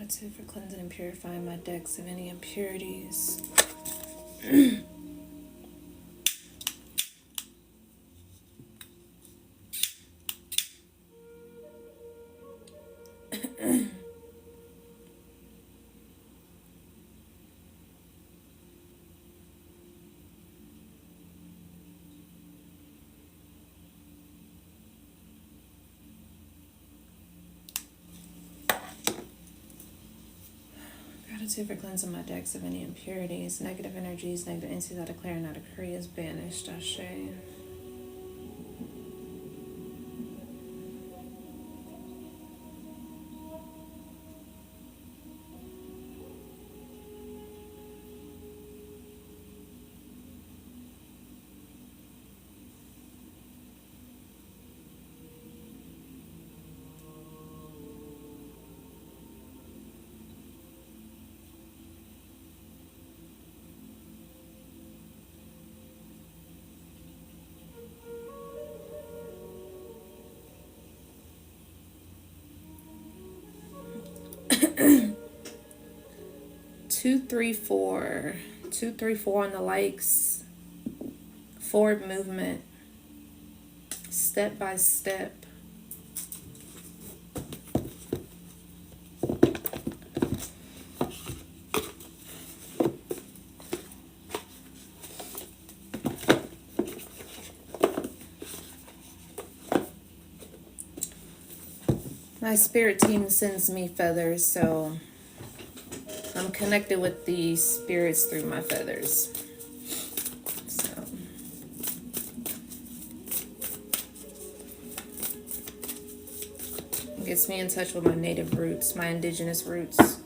Gratitude for cleansing and purifying my decks of any impurities. Gratitude for cleansing my decks of any impurities, negative energies, negative entities. I declare and I decree is banished. Ashe. Two, three, four. 2, 3, 4 on the likes. Forward movement. Step by step. My spirit team sends me feathers, so I'm connected with the spirits through my feathers. So it gets me in touch with my native roots, my indigenous roots.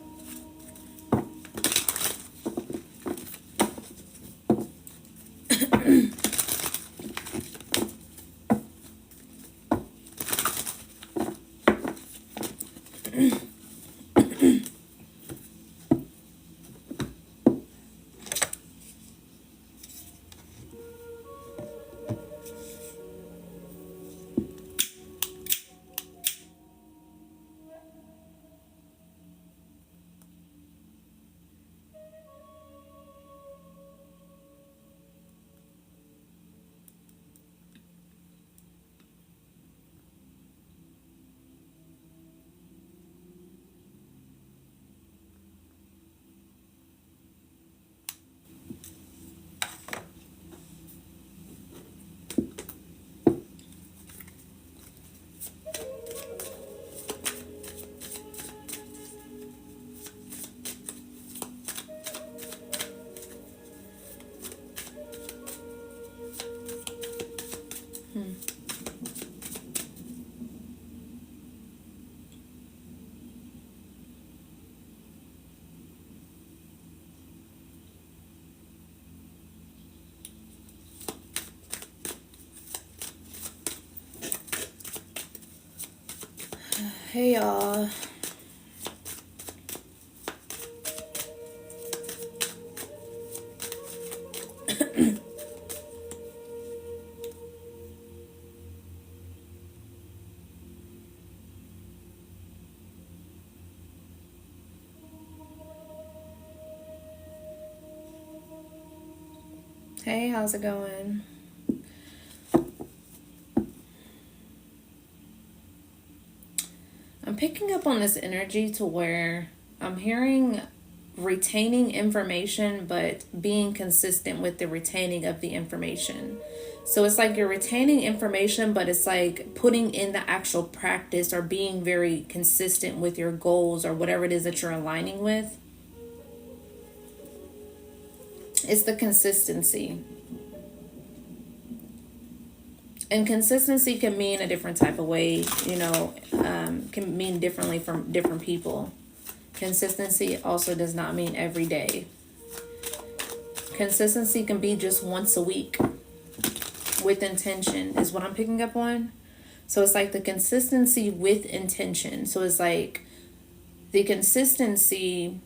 Hey y'all. Hey, how's it going? I'm picking up on this energy to where I'm hearing retaining information, but being consistent with the retaining of the information. So it's like you're retaining information, but it's like putting in the actual practice or being very consistent with your goals or whatever it is that you're aligning with. It's the consistency. And consistency can mean a different type of way, can mean differently from different people. Consistency also does not mean every day. Consistency can be just once a week with intention is what I'm picking up on. So it's like the consistency with intention. So it's like the consistency,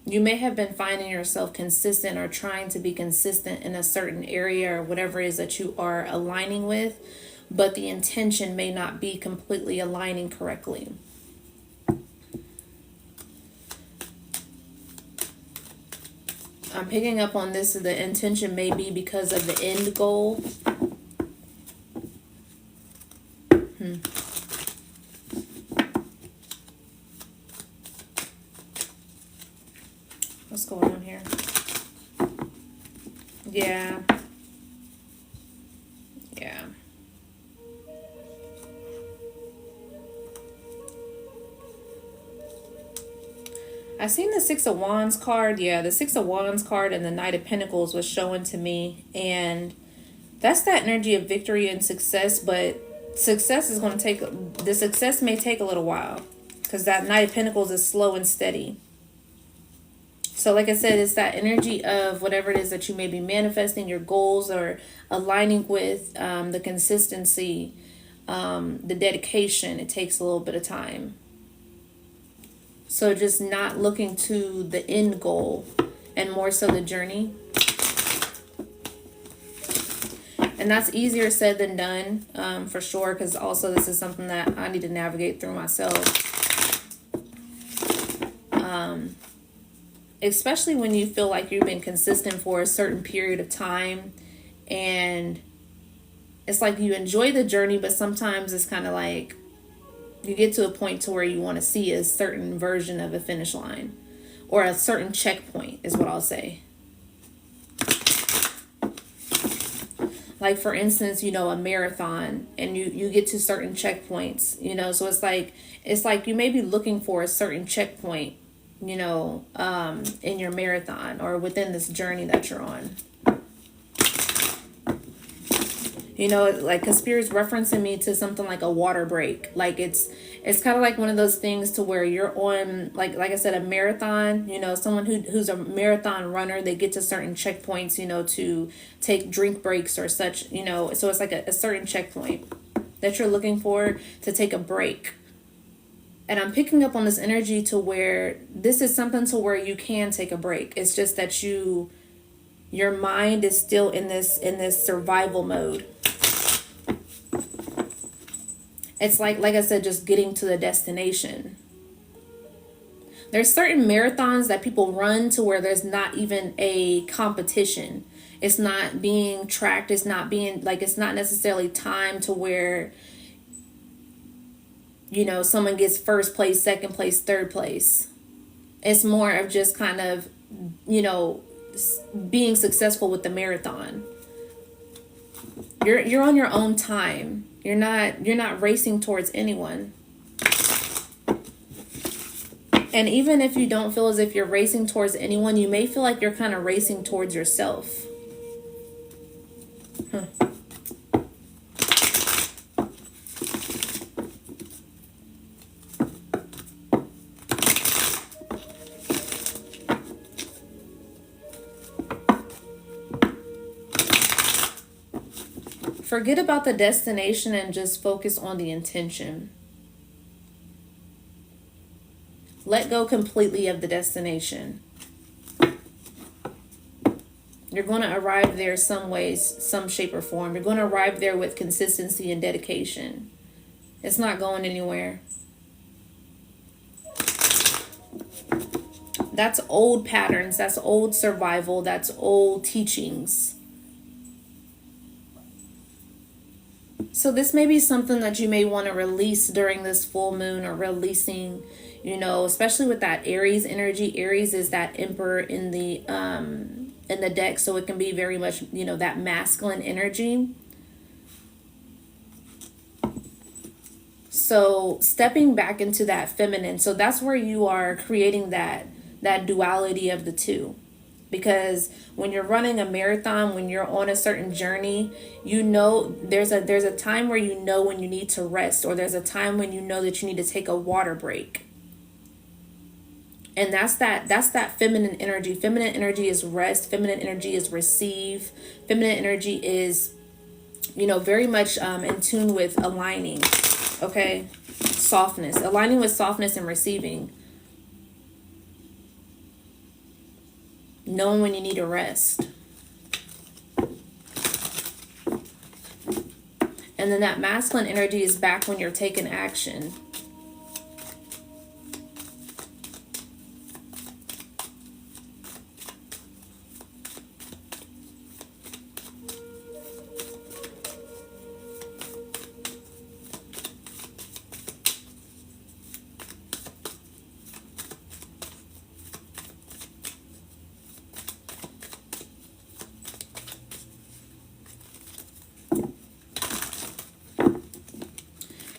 you may have been finding yourself consistent or trying to be consistent in a certain area or whatever it is that you are aligning with, but the intention may not be completely aligning correctly. I'm picking up on this. The intention may be because of the end goal. What's going on here? Yeah. Yeah. I seen the Six of Wands card. Yeah, the Six of Wands card and the Knight of Pentacles was showing to me. And that's that energy of victory and success. But success is going to take, the success may take a little while. Because that Knight of Pentacles is slow and steady. So like I said, it's that energy of whatever it is that you may be manifesting, your goals, or aligning with the consistency, the dedication. It takes a little bit of time. So just not looking to the end goal and more so the journey. And that's easier said than done, for sure, because also this is something that I need to navigate through myself. Especially when you feel like you've been consistent for a certain period of time, and it's like you enjoy the journey, but sometimes it's kind of like you get to a point to where you want to see a certain version of a finish line, or a certain checkpoint is what I'll say. Like for instance, you know, a marathon, and you get to certain checkpoints, you know, so it's like you may be looking for a certain checkpoint, you know, in your marathon or within this journey that you're on. You know, like, cause Spirit's referencing me to something like a water break. Like it's kind of like one of those things to where you're on, like I said, a marathon, you know, someone who's a marathon runner, they get to certain checkpoints, you know, to take drink breaks or such, you know, so it's like a certain checkpoint that you're looking for to take a break. And I'm picking up on this energy to where this is something to where you can take a break. It's just that your mind is still in this survival mode. It's like I said, just getting to the destination. There's certain marathons that people run to where there's not even a competition. It's not being tracked. It's not being like, it's not necessarily timed to where, you know, someone gets first place, second place, third place. It's more of just kind of, you know, being successful with the marathon. You're on your own time. You're not racing towards anyone. And even if you don't feel as if you're racing towards anyone, you may feel like you're kind of racing towards yourself. Forget about the destination and just focus on the intention. Let go completely of the destination. You're going to arrive there some ways, some shape or form. You're going to arrive there with consistency and dedication. It's not going anywhere. That's old patterns. That's old survival. That's old teachings. So this may be something that you may want to release during this full moon, or releasing, you know, especially with that Aries energy. Aries is that emperor in the deck, so it can be very much, you know, that masculine energy. So stepping back into that feminine. So that's where you are creating that duality of the two. Because when you're running a marathon, when you're on a certain journey, you know there's a time where you know when you need to rest, or there's a time when you know that you need to take a water break. And that's that feminine energy. Feminine energy is rest. Feminine energy is receive. Feminine energy is, you know, very much in tune with aligning. Okay, softness, aligning with softness and receiving. Knowing when you need to rest. And then that masculine energy is back when you're taking action.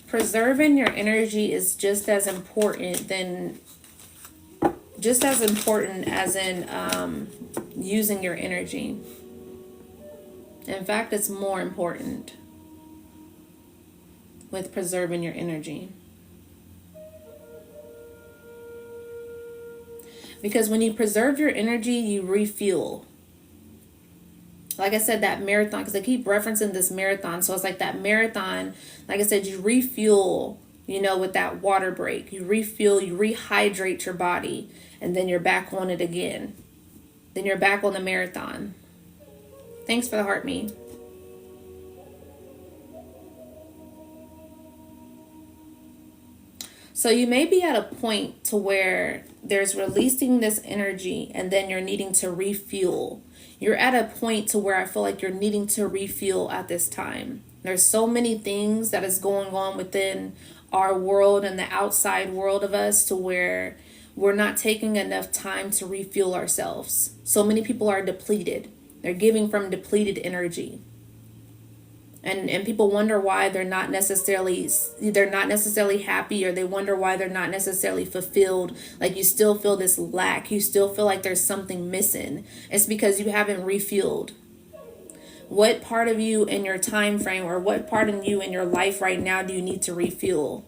Preserving your energy is just as important as in using your energy. In fact, it's more important with preserving your energy. Because when you preserve your energy, you refuel. Like I said, that marathon, because I keep referencing this marathon. So it's like that marathon, like I said, you refuel, with that water break. You refuel, you rehydrate your body, and then you're back on it again. Then you're back on the marathon. Thanks for the heart, me. So you may be at a point to where there's releasing this energy and then you're needing to refuel. You're at a point to where I feel like you're needing to refuel at this time. There's so many things that is going on within our world and the outside world of us to where we're not taking enough time to refuel ourselves. So many people are depleted. They're giving from depleted energy. And people wonder why they're not necessarily happy, or they wonder why they're not necessarily fulfilled. Like you still feel this lack. You still feel like there's something missing. It's because you haven't refueled. What part of you in your time frame, or what part of you in your life right now do you need to refuel?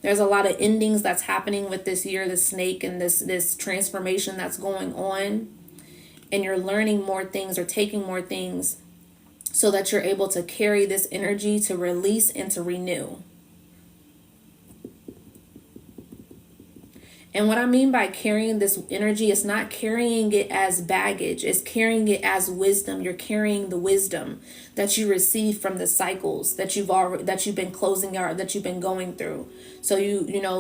There's a lot of endings that's happening with this year, the snake, and this transformation that's going on. And you're learning more things or taking more things so that you're able to carry this energy to release and to renew. And what I mean by carrying this energy is not carrying it as baggage. It's carrying it as wisdom. You're carrying the wisdom that you receive from the cycles that you've been closing out, that you've been going through. So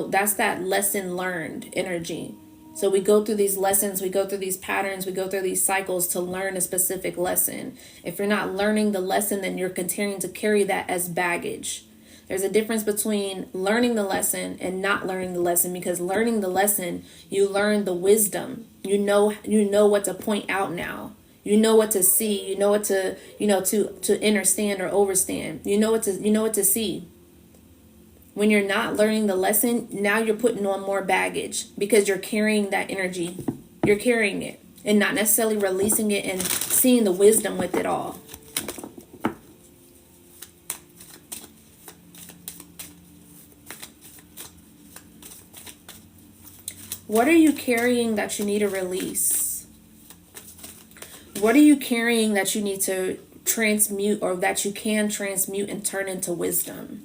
that's that lesson learned energy. So we go through these lessons, we go through these patterns, we go through these cycles to learn a specific lesson. If you're not learning the lesson, then you're continuing to carry that as baggage. There's a difference between learning the lesson and not learning the lesson, because learning the lesson, you learn the wisdom. You know what to point out now. You know what to see. You know what to understand or overstand. You know what to see. When you're not learning the lesson, now you're putting on more baggage because you're carrying that energy. You're carrying it and not necessarily releasing it and seeing the wisdom with it all. What are you carrying that you need to release? What are you carrying that you need to transmute, or that you can transmute and turn into wisdom?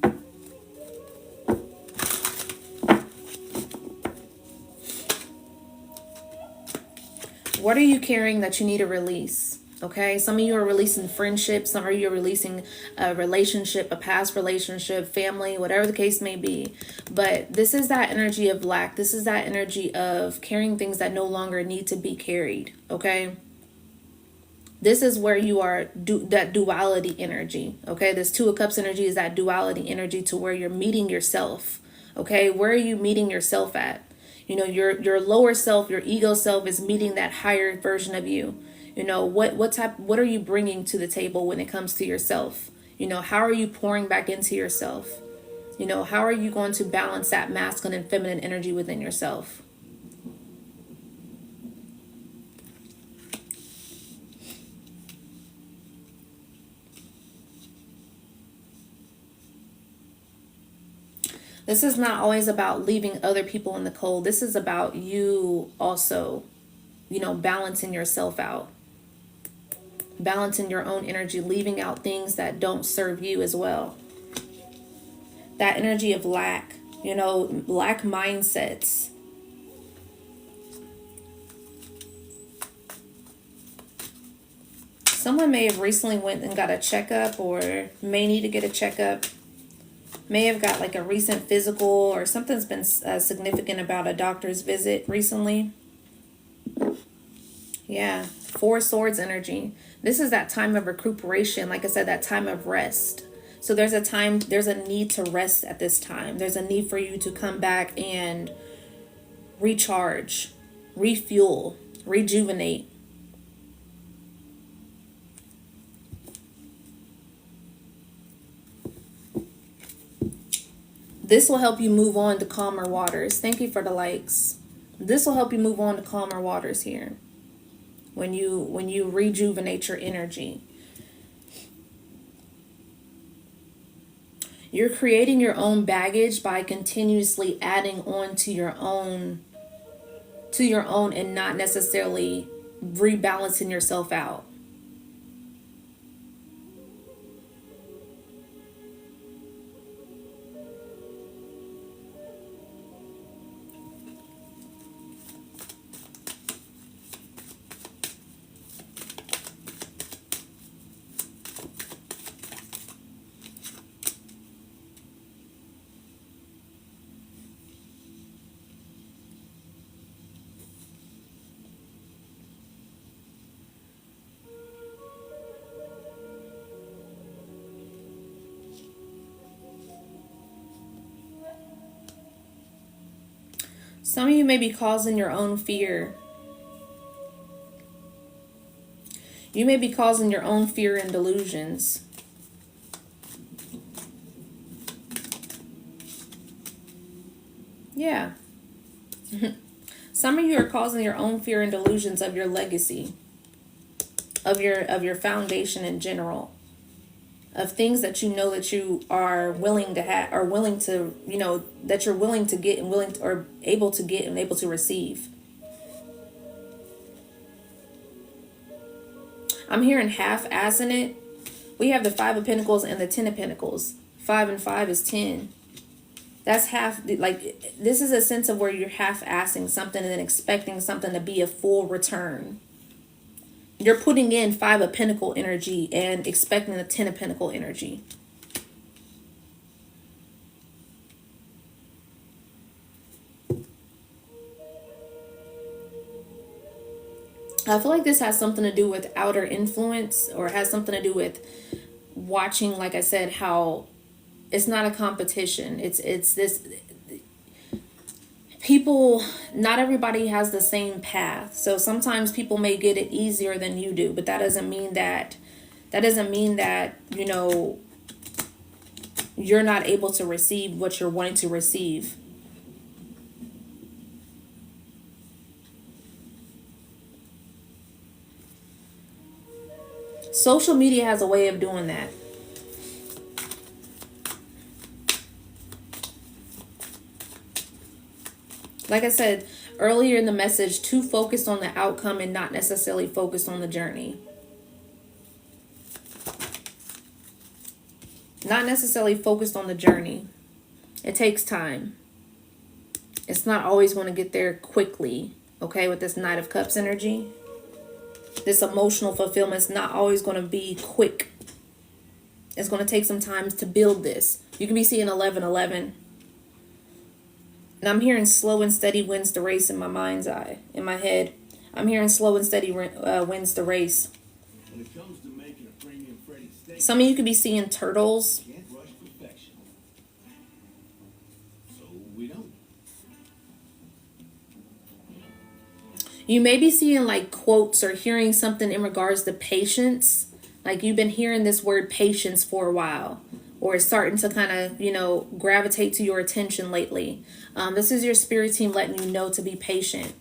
What are you carrying that you need to release? Okay, some of you are releasing friendships, some of you are releasing a relationship, a past relationship, family, whatever the case may be. But this is that energy of lack. This is that energy of carrying things that no longer need to be carried. Okay, this is where you are that duality energy. Okay, this Two of Cups energy is that duality energy to where you're meeting yourself. Okay, where are you meeting yourself at? Your lower self, your ego self is meeting that higher version of you. What are you bringing to the table when it comes to yourself? How are you pouring back into yourself? How are you going to balance that masculine and feminine energy within yourself? This is not always about leaving other people in the cold. This is about you also, balancing yourself out. Balancing your own energy, leaving out things that don't serve you as well. That energy of lack, lack mindsets. Someone may have recently went and got a checkup, or may need to get a checkup. May have got like a recent physical, or something's been significant about a doctor's visit recently. Yeah, Four Swords energy. This is that time of recuperation. Like I said, that time of rest. So there's a need to rest at this time. There's a need for you to come back and recharge, refuel, rejuvenate. This will help you move on to calmer waters. Thank you for the likes. This will help you move on to calmer waters here. When you rejuvenate your energy. You're creating your own baggage by continuously adding on to your own and not necessarily rebalancing yourself out. Some of you may be causing your own fear. You may be causing your own fear and delusions. Yeah. Some of you are causing your own fear and delusions of your legacy, of your foundation in general, of things that you know that you are willing to have, or willing to, that you're willing to get and willing to, or able to get and able to receive. I'm hearing half-assing it. We have the 5 of Pentacles and the 10 of Pentacles. 5 and 5 is 10. That's half, like, this is a sense of where you're half-assing something and then expecting something to be a full return. You're putting in 5 of Pentacle energy and expecting the 10 of Pentacle energy. I feel like this has something to do with outer influence, or has something to do with watching, like I said, how it's not a competition. It's this, people, not everybody has the same path. So sometimes people may get it easier than you do, but that doesn't mean that you're not able to receive what you're wanting to receive. Social media has a way of doing that. Like I said earlier in the message, too focused on the outcome and not necessarily focused on the journey. Not necessarily focused on the journey. It takes time. It's not always going to get there quickly, okay, with this Knight of Cups energy. This emotional fulfillment is not always going to be quick. It's going to take some time to build this. You can be seeing 1111. And I'm hearing slow and steady wins the race in my mind's eye, in my head. I'm hearing slow and steady wins the race. When it comes to making a premium Freddie steak, some of you could be seeing turtles. Can't rush perfection. So we don't. You may be seeing like quotes or hearing something in regards to patience. Like you've been hearing this word patience for a while, or it's starting to kind of, gravitate to your attention lately. This is your spirit team letting you know to be patient.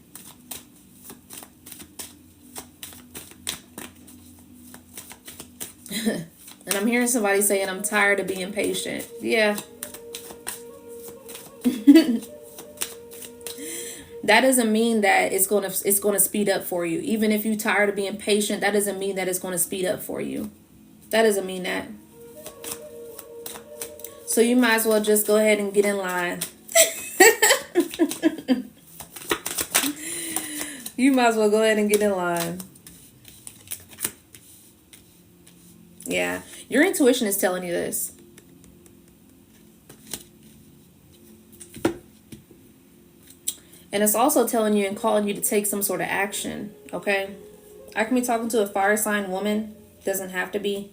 And I'm hearing somebody saying, I'm tired of being patient. Yeah. That doesn't mean that it's going to speed up for you. Even if you're tired of being patient, that doesn't mean that it's going to speed up for you. That doesn't mean that. So you might as well just go ahead and get in line. You might as well go ahead and get in line. Yeah, your intuition is telling you this. And it's also telling you and calling you to take some sort of action, okay? I can be talking to a fire sign woman. Doesn't have to be.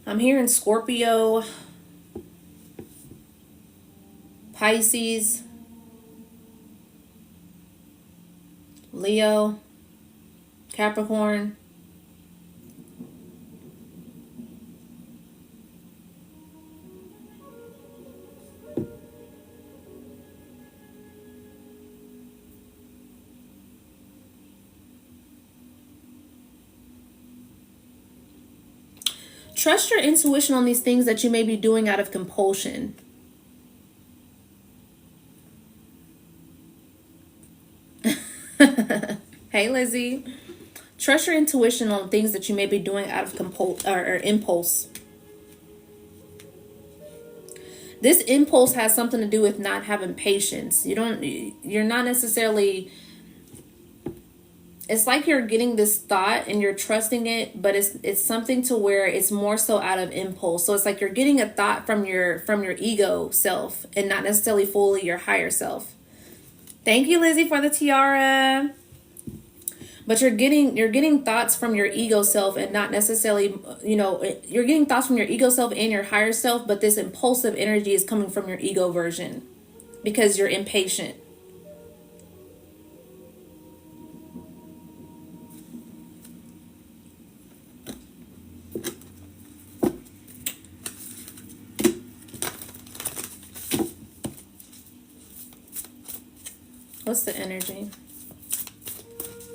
I'm hearing Scorpio, Pisces, Leo, Capricorn. Trust your intuition on these things that you may be doing out of compulsion. Hey, Lizzie. Trust your intuition on things that you may be doing out of or impulse. This impulse has something to do with not having patience. You're not necessarily, it's like you're getting this thought and you're trusting it, but it's something to where it's more so out of impulse. So it's like you're getting a thought from your ego self and not necessarily fully your higher self. Thank you, Lizzie, for the tiara. But you're getting thoughts from your ego self and not necessarily, you're getting thoughts from your ego self and your higher self, but this impulsive energy is coming from your ego version because you're impatient. What's the energy?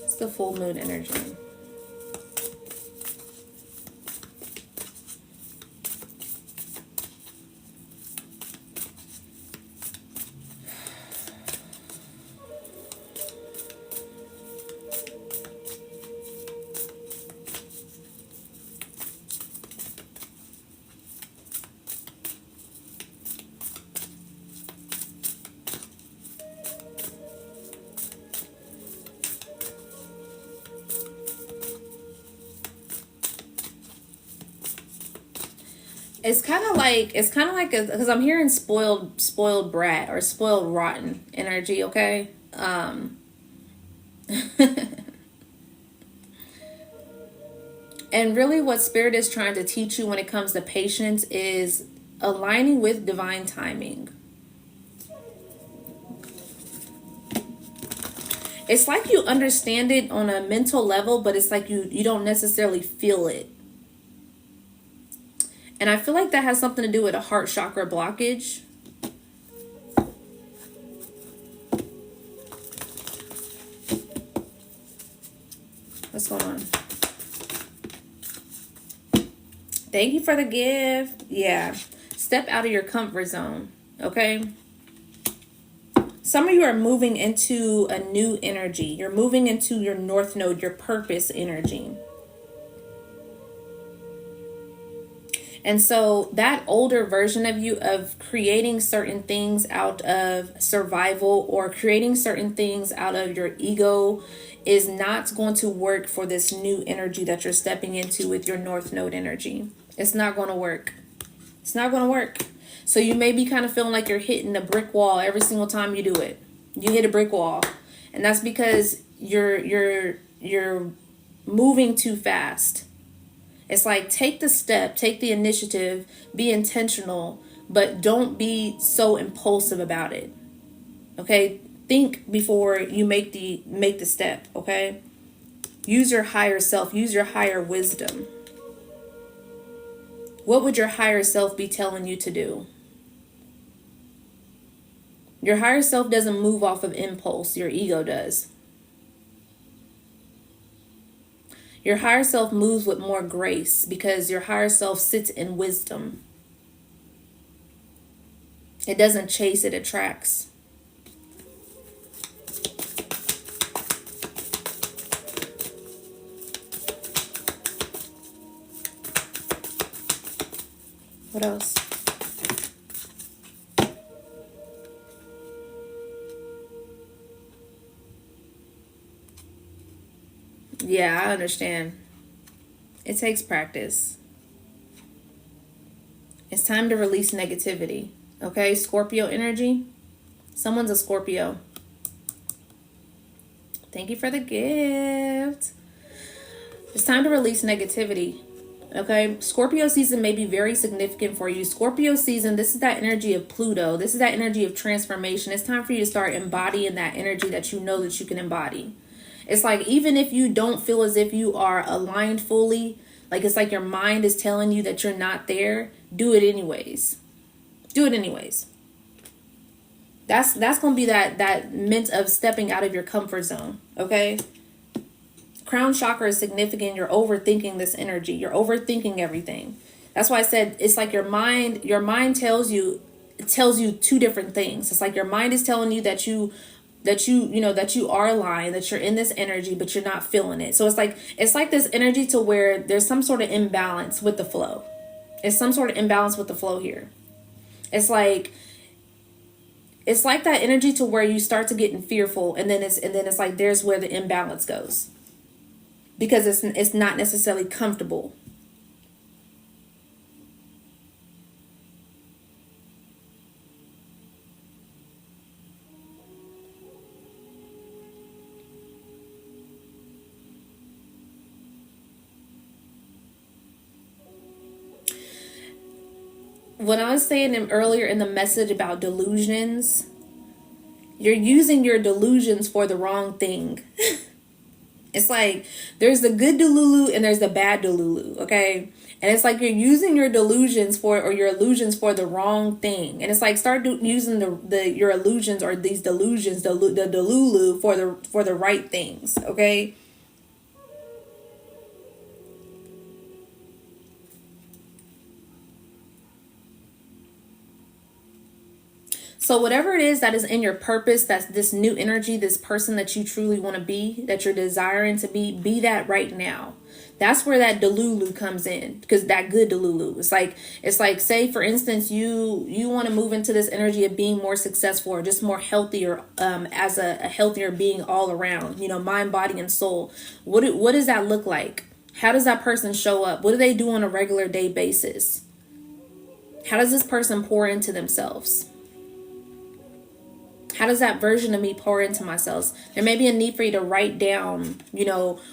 It's the full moon energy. It's kind of like because I'm hearing spoiled brat or spoiled rotten energy. Okay. And really what spirit is trying to teach you when it comes to patience is aligning with divine timing. It's like you understand it on a mental level, but it's like you don't necessarily feel it. And I feel like that has something to do with a heart chakra blockage. What's going on? Thank you for the gift. Yeah. Step out of your comfort zone. Okay. Some of you are moving into a new energy. You're moving into your north node, your purpose energy. And so that older version of you of creating certain things out of survival or creating certain things out of your ego is not going to work for this new energy that you're stepping into with your north node energy. It's not going to work. It's not going to work. So you may be kind of feeling like you're hitting a brick wall every single time you do it. You hit a brick wall. And that's because you're moving too fast. It's like take the step, take the initiative, be intentional, but don't be so impulsive about it. Okay? Think before you make the step, okay? Use your higher self, use your higher wisdom. What would your higher self be telling you to do? Your higher self doesn't move off of impulse, your ego does. Your higher self moves with more grace because your higher self sits in wisdom. It doesn't chase, it attracts. What else? Yeah, I understand. It takes practice. It's time to release negativity. Okay, Scorpio energy. Someone's a Scorpio. Thank you for the gift. It's time to release negativity. Okay, Scorpio season may be very significant for you. Scorpio season, this is that energy of Pluto. This is that energy of transformation. It's time for you to start embodying that energy that you know that you can embody. It's like even if you don't feel as if you are aligned fully, like it's like your mind is telling you that you're not there, do it anyways. Do it anyways. That's going to be that mint of stepping out of your comfort zone, okay? Crown chakra is significant. You're overthinking this energy. You're overthinking everything. That's why I said it's like your mind tells you two different things. It's like your mind is telling you that you that you are lying, that you're in this energy, but you're not feeling it. So it's like this energy to where there's some sort of imbalance with the flow. It's some sort of imbalance with the flow here. It's like that energy to where you start to getting fearful, and then it's like there's where the imbalance goes, because it's not necessarily comfortable. When I was saying earlier in the message about delusions, you're using your delusions for the wrong thing. It's like there's the good delulu and there's the bad delulu, okay? And it's like you're using your delusions or your illusions for the wrong thing. And it's like start using your illusions or these delusions, the delulu for the right things, okay? So whatever it is that is in your purpose, that's this new energy, this person that you truly want to be, that you're desiring to be that right now. That's where that delulu comes in, because that good delulu. It's like say for instance you want to move into this energy of being more successful or just more healthier, as a healthier being all around, mind, body, and soul. What does that look like? How does that person show up? What do they do on a regular day basis? How does this person pour into themselves? How does that version of me pour into myself? There may be a need for you to write down,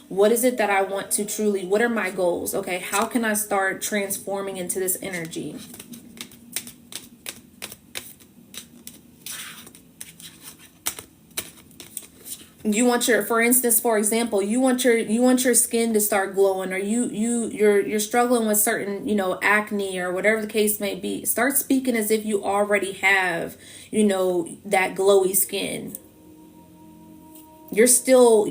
what is it that I want to truly, what are my goals? Okay, how can I start transforming into this energy? You want for example, you want your skin to start glowing, or you're struggling with certain, acne or whatever the case may be. Start speaking as if you already have, that glowy skin. You're still,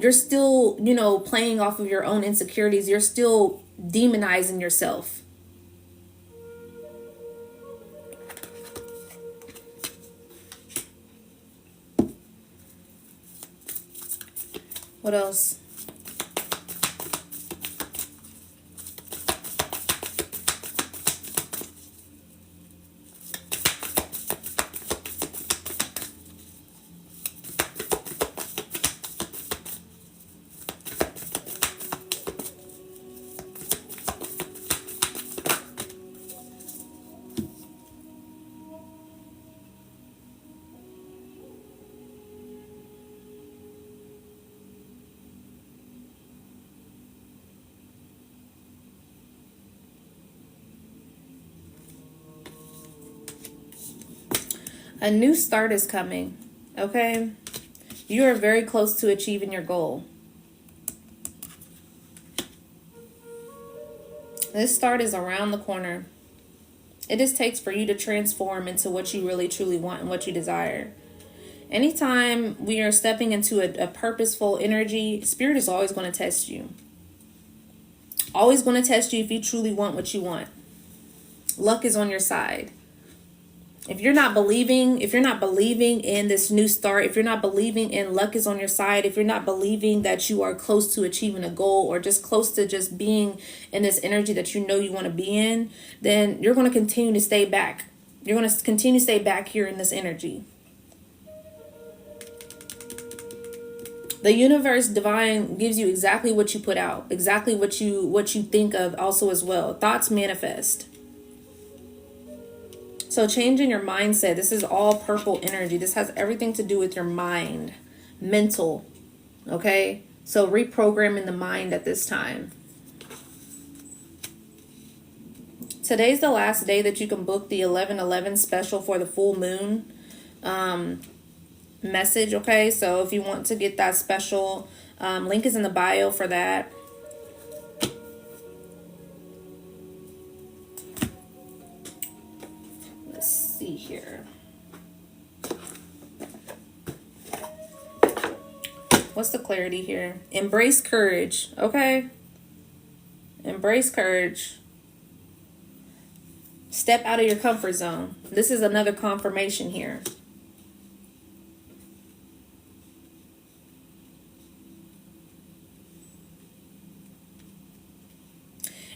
playing off of your own insecurities. You're still demonizing yourself. What else? A new start is coming, okay? You are very close to achieving your goal. This start is around the corner. It just takes for you to transform into what you really truly want and what you desire. Anytime we are stepping into a purposeful energy, Spirit is always going to test you. Always going to test you if you truly want what you want. Luck is on your side. If you're not believing in this new start, if you're not believing in luck is on your side, if you're not believing that you are close to achieving a goal or just close to just being in this energy that you want to be in, then you're going to continue to stay back. You're going to continue to stay back here in this energy. The universe, divine, gives you exactly what you put out, exactly what you think of also as well. Thoughts manifest. So changing your mindset. This is all purple energy. This has everything to do with your mind, mental. Okay? So reprogramming the mind at this time. Today's the last day that you can book the 11/11 special for the full moon message. Okay? So if you want to get that special, link is in the bio for that. Here, what's the clarity here? Embrace courage. Okay, embrace courage. Step out of your comfort zone. This is another confirmation here.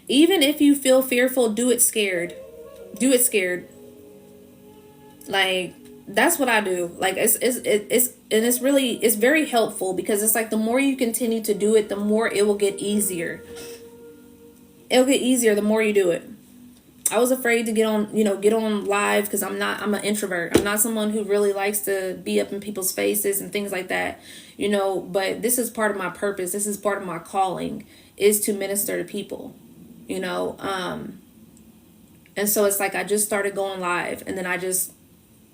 Even if you feel fearful, do it scared. Do it scared. Like, that's what I do. Like, it's really, it's very helpful, because it's like the more you continue to do it, the more it will get easier. It'll get easier the more you do it. I was afraid to get on live, because I'm an introvert. I'm not someone who really likes to be up in people's faces and things like that, but this is part of my purpose. This is part of my calling, is to minister to people, and so it's like I just started going live, and then I just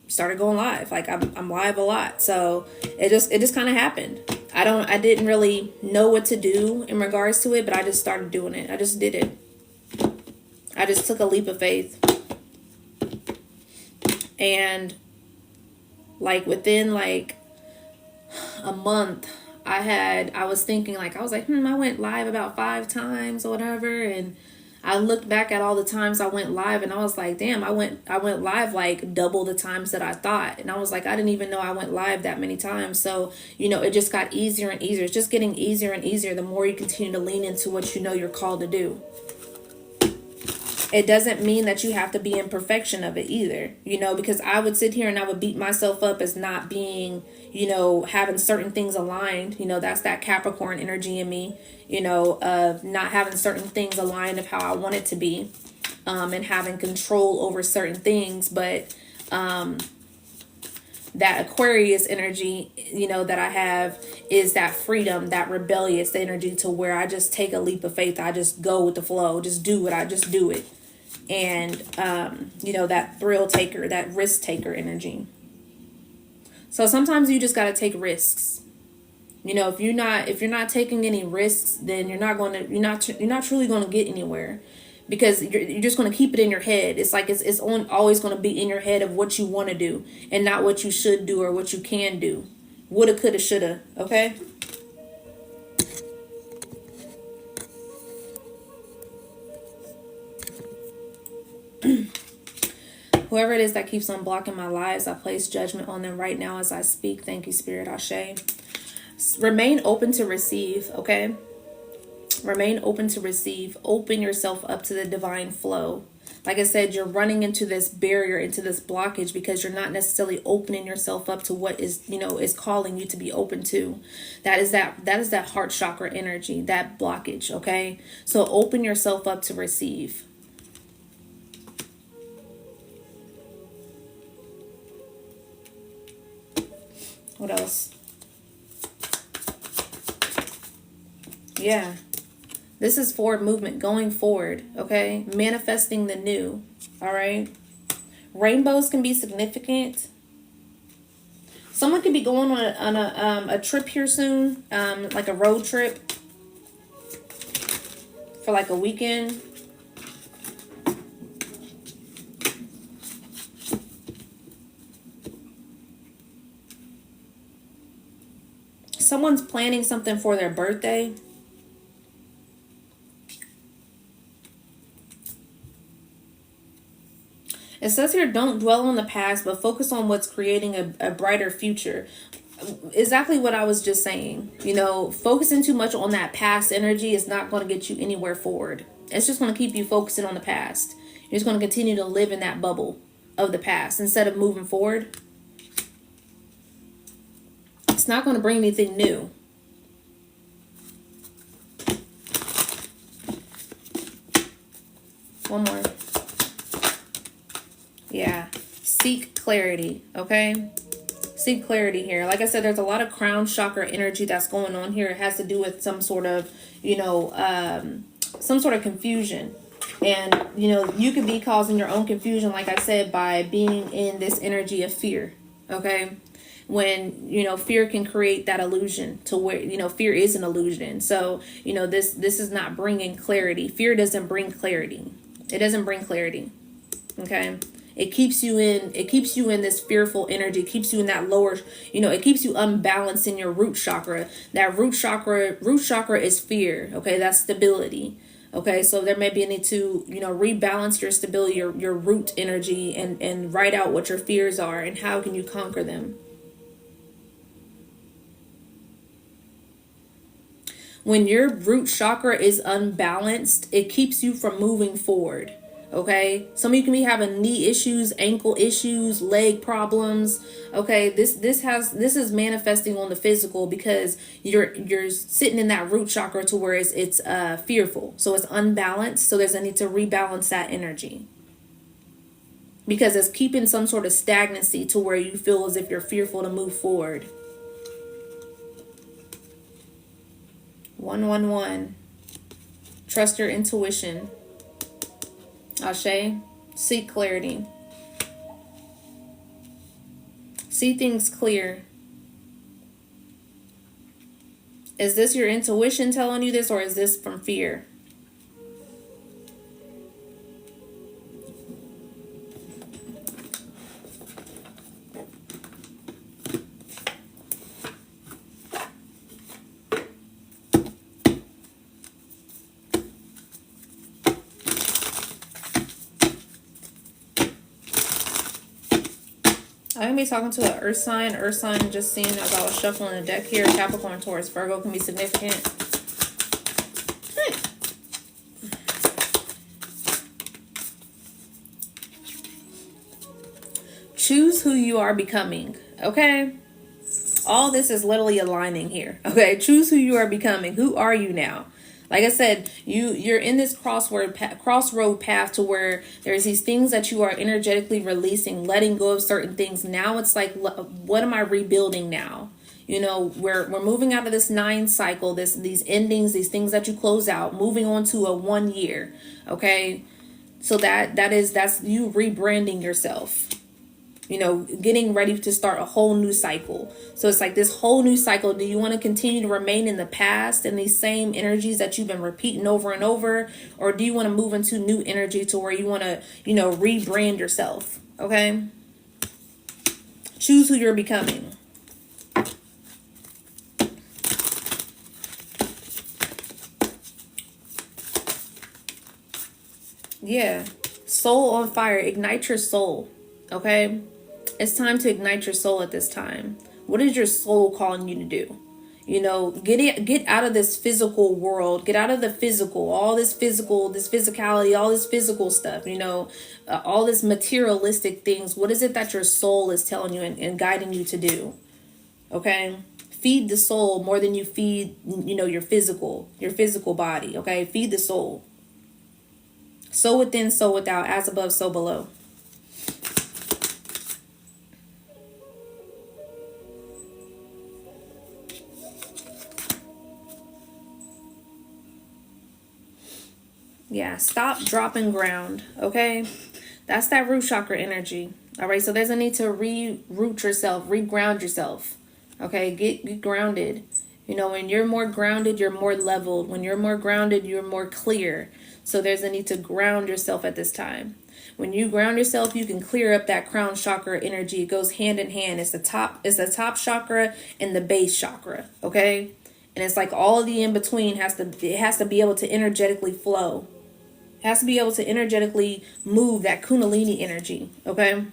started going live. Like, I'm live a lot. So it just kind of happened. I didn't really know what to do in regards to it, but I just started doing it. I just did it. I just took a leap of faith. And like within like a month, I was thinking, like, I was like, I went live about 5 times or whatever. And I looked back at all the times I went live, and I was like, damn, I went live like double the times that I thought. And I was like, I didn't even know I went live that many times. So, it just got easier and easier. It's just getting easier and easier the more you continue to lean into what you're called to do. It doesn't mean that you have to be in perfection of it either, because I would sit here and I would beat myself up as not being, having certain things aligned. That's that Capricorn energy in me, of not having certain things aligned of how I want it to be, and having control over certain things. But that Aquarius energy, that I have, is that freedom, that rebellious energy, to where I just take a leap of faith. I just go with the flow, just do it. I just do it. And, that thrill taker, that risk taker energy. So sometimes you just got to take risks. If you're not taking any risks, then you're not truly going to get anywhere, because you're just going to keep it in your head. It's like, it's always going to be in your head of what you want to do, and not what you should do or what you can do. Woulda, coulda, shoulda. Okay. Whoever it is that keeps on blocking my lives, I place judgment on them right now as I speak. Thank you, Spirit. Ashe. Remain open to receive, okay? Remain open to receive. Open yourself up to the divine flow. Like I said, you're running into this barrier, into this blockage, because you're not necessarily opening yourself up to what is, is calling you to be open to. That is that heart chakra energy, that blockage, okay? So open yourself up to receive. What else? Yeah. This is forward movement, going forward, okay? Manifesting the new, all right? Rainbows can be significant. Someone could be going on a trip here soon, like a road trip for like a weekend. Someone's planning something for their birthday. It says here, don't dwell on the past, but focus on what's creating a brighter future. Exactly what I was just saying. Focusing too much on that past energy is not going to get you anywhere forward. It's just going to keep you focusing on the past. You're just going to continue to live in that bubble of the past instead of moving forward. It's not going to bring anything new. One more. Yeah. Seek clarity, okay? Seek clarity here. Like I said, there's a lot of crown chakra energy that's going on here. It has to do with some sort of, some sort of confusion. And, you could be causing your own confusion, like I said, by being in this energy of fear, okay? When fear can create that illusion to where fear is an illusion. So this is not bringing clarity. Fear doesn't bring clarity. It doesn't bring clarity. Okay. It keeps you in this fearful energy. It keeps you in that lower, it keeps you unbalanced in your root chakra. That root chakra is fear. Okay. That's stability. Okay, so there may be a need to, rebalance your stability, your root energy, and write out what your fears are and how can you conquer them. When your root chakra is unbalanced, it keeps you from moving forward. Okay, some of you can be having knee issues, ankle issues, leg problems. Okay, this is manifesting on the physical because you're sitting in that root chakra to where it's fearful, so it's unbalanced. So there's a need to rebalance that energy because it's keeping some sort of stagnancy to where you feel as if you're fearful to move forward. 111. Trust your intuition. Ashe. Seek clarity. See things clear. Is this your intuition telling you this, or is this from fear? I'm going to be talking to an earth sign. Earth sign, just seeing as I was shuffling the deck here. Capricorn, Taurus, Virgo can be significant. Choose who you are becoming. Okay? All this is literally aligning here. Okay? Choose who you are becoming. Who are you now? Like I said, you're in this crossroad path to where there's these things that you are energetically releasing, letting go of certain things. Now it's like, what am I rebuilding now? We're moving out of this 9 cycle, these endings, these things that you close out, moving on to a 1 year. Okay, so that's you rebranding yourself. Getting ready to start a whole new cycle. So it's like this whole new cycle. Do you want to continue to remain in the past and these same energies that you've been repeating over and over? Or do you want to move into new energy to where you want to, rebrand yourself? Okay. Choose who you're becoming. Yeah. Soul on fire. Ignite your soul. Okay. It's time to ignite your soul at this time. What is your soul calling you to do? Get out of this physical world. Get out of the physical, this physicality, all this physical stuff, all this materialistic things. What is it that your soul is telling you and guiding you to do? Okay. Feed the soul more than you feed, your physical body. Okay. Feed the soul. So within, so without, as above, so below. Yeah, stop, drop, and ground. Okay, that's that root chakra energy. All right, so there's a need to re-root yourself, re-ground yourself. Okay, get grounded. When you're more grounded, you're more leveled. When you're more grounded, you're more clear. So there's a need to ground yourself at this time. When you ground yourself, you can clear up that crown chakra energy. It goes hand in hand. It's the top chakra and the base chakra. Okay, and it's like all of the in between has to be able to energetically flow. Has to be able to energetically move that kundalini energy. Okay.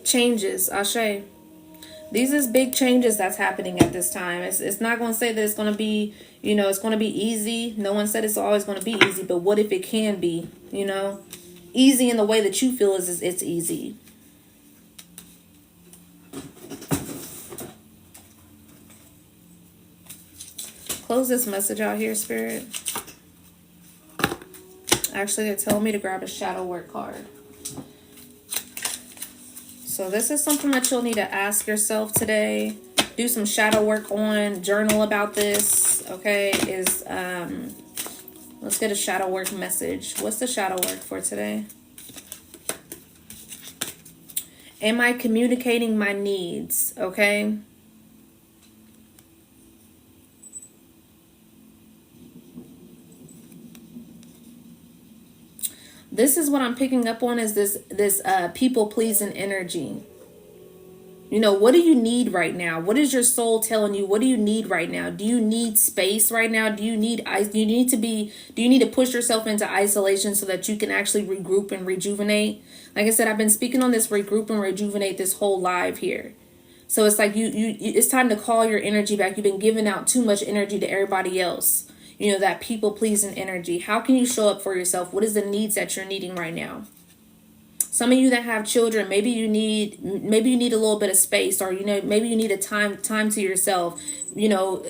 Changes, Ashe. These is big changes that's happening at this time. It's not going to say that it's going to be, it's going to be easy. No one said it's always going to be easy, but what if it can be, easy in the way that you feel is it's easy. Close this message out here, Spirit. Actually, they're telling me to grab a shadow work card. So this is something that you'll need to ask yourself today. Do some shadow work on, journal about this. Okay, let's get a shadow work message. What's the shadow work for today? Am I communicating my needs? Okay. This is what I'm picking up on is this people pleasing energy. You know, what do you need right now? What is your soul telling you? What do you need right now? Do you need space right now? Do you need to push yourself into isolation so that you can actually regroup and rejuvenate? Like I said, I've been speaking on this regroup and rejuvenate this whole live here. So it's like it's time to call your energy back. You've been giving out too much energy to everybody else. You know, that people pleasing energy. How can you show up for yourself? What is the needs that you're needing right now? Some of you that have children, maybe you need a little bit of space, or you know, maybe you need a time to yourself. You know,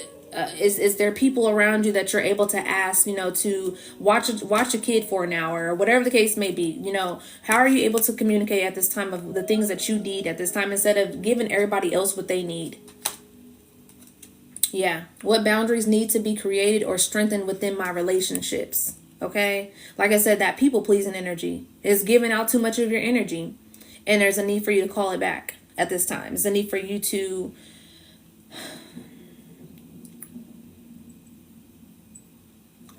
is there people around you that you're able to ask, you know, to watch a kid for an hour or whatever the case may be? You know, how are you able to communicate at this time of the things that you need at this time instead of giving everybody else what they need? Yeah. What boundaries need to be created or strengthened within my relationships? Okay. Like I said, that people pleasing energy is giving out too much of your energy. And there's a need for you to call it back at this time. There's a need for you to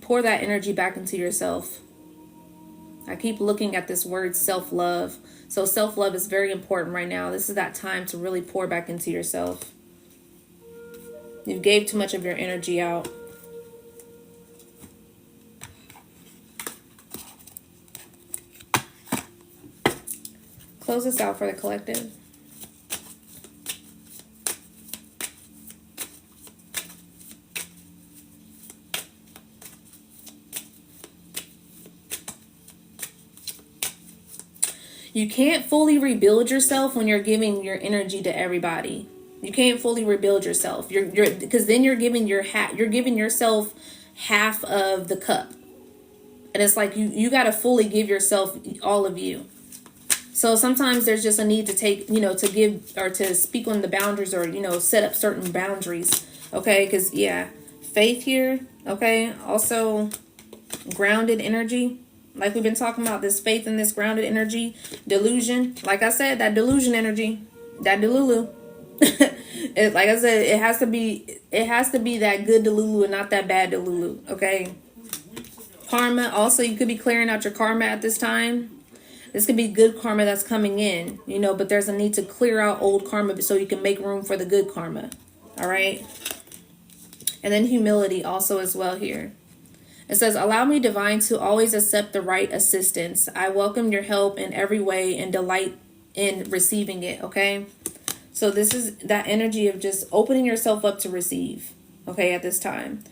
pour that energy back into yourself. I keep looking at this word self-love. So self-love is very important right now. This is that time to really pour back into yourself. You gave too much of your energy out. Close this out for the collective. You can't fully rebuild yourself when you're giving your energy to everybody. You can't fully rebuild yourself. Because then you're giving yourself half of the cup. And it's like you got to fully give yourself all of you. So sometimes there's just a need to take, you know, to give or to speak on the boundaries, or, you know, set up certain boundaries. Okay. Because, yeah, faith here. Okay. Also, grounded energy. Like we've been talking about, this faith and this grounded energy. Delusion. Like I said, that delusion energy. That delulu. Like I said, it has to be that good delulu and not that bad delulu. Okay. Karma. Also, you could be clearing out your karma at this time. This could be good karma that's coming in, you know, but there's a need to clear out old karma so you can make room for the good karma. All right. And then humility also as well here. It says, allow me, divine, to always accept the right assistance. I welcome your help in every way and delight in receiving it. Okay. So this is that energy of just opening yourself up to receive. Okay. At this time.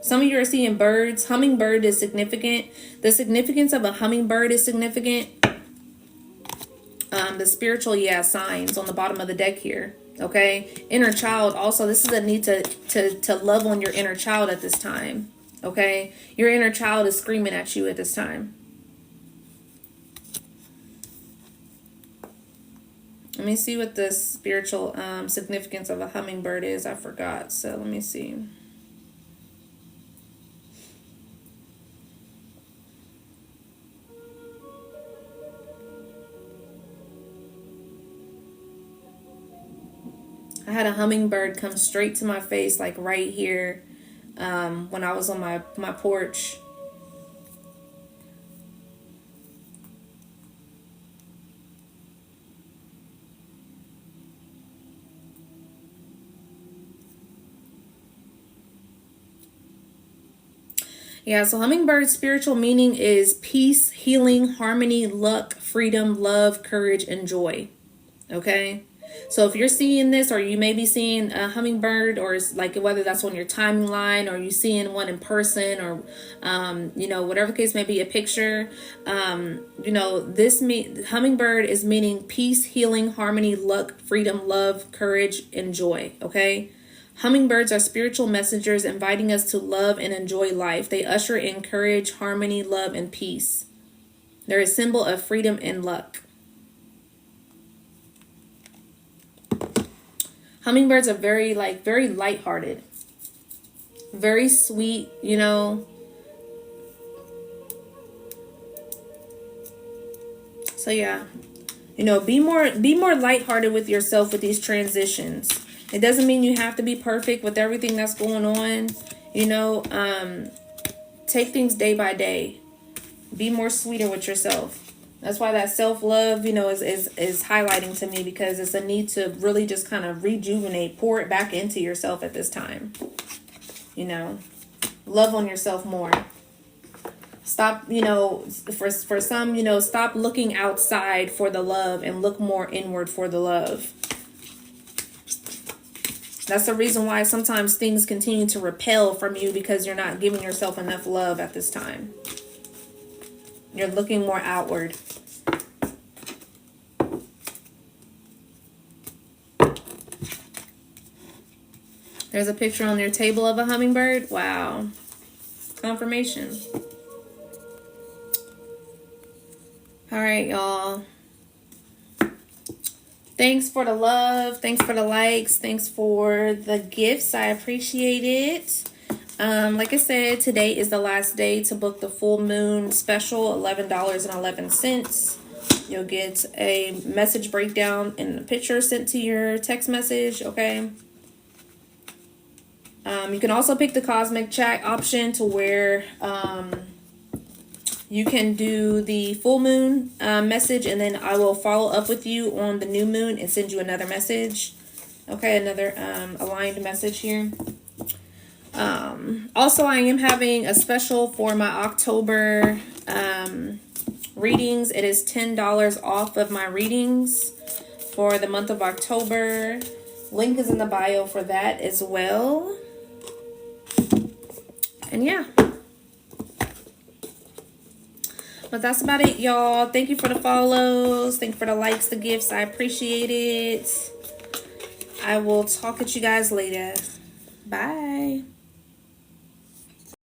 Some of you are seeing birds. Hummingbird is significant. The significance of a hummingbird is significant. The spiritual, signs on the bottom of the deck here. Okay. Inner child. Also, this is a need to love on your inner child at this time. Okay. Your inner child is screaming at you at this time. Let me see what the spiritual significance of a hummingbird is. I forgot. So let me see. I had a hummingbird come straight to my face, like right here, when I was on my porch. Yeah, so hummingbird spiritual meaning is peace, healing, harmony, luck, freedom, love, courage, and joy. Okay? So if you're seeing this, or you may be seeing a hummingbird, or like whether that's on your timeline, or you seeing one in person, or you know, whatever the case may be, a picture, you know, hummingbird is meaning peace, healing, harmony, luck, freedom, love, courage, and joy. Okay. Hummingbirds are spiritual messengers inviting us to love and enjoy life. They usher in courage, harmony, love, and peace. They're a symbol of freedom and luck. Hummingbirds are very lighthearted, very sweet, you know. So yeah, you know, be more lighthearted with yourself with these transitions. It doesn't mean you have to be perfect with everything that's going on. You know, take things day by day. Be more sweeter with yourself. That's why that self-love, you know, is highlighting to me, because it's a need to really just kind of rejuvenate, pour it back into yourself at this time. You know, love on yourself more. Stop, you know, for some, you know, stop looking outside for the love and look more inward for the love. That's the reason why sometimes things continue to repel from you, because you're not giving yourself enough love at this time. You're looking more outward. There's a picture on your table of a hummingbird. Wow. Confirmation. All right, y'all. Thanks for the love. Thanks for the likes. Thanks for the gifts. I appreciate it. Like I said, today is the last day to book the full moon special, $11.11. You'll get a message breakdown and a picture sent to your text message, okay? You can also pick the cosmic chat option to where you can do the full moon message, and then I will follow up with you on the new moon and send you another message. Okay, another aligned message here. Also, I am having a special for my October readings. It is $10 off of my readings for the month of October. Link is in the bio for that as well. And yeah. But that's about it, y'all. Thank you for the follows. Thank you for the likes, the gifts. I appreciate it. I will talk at you guys later. Bye.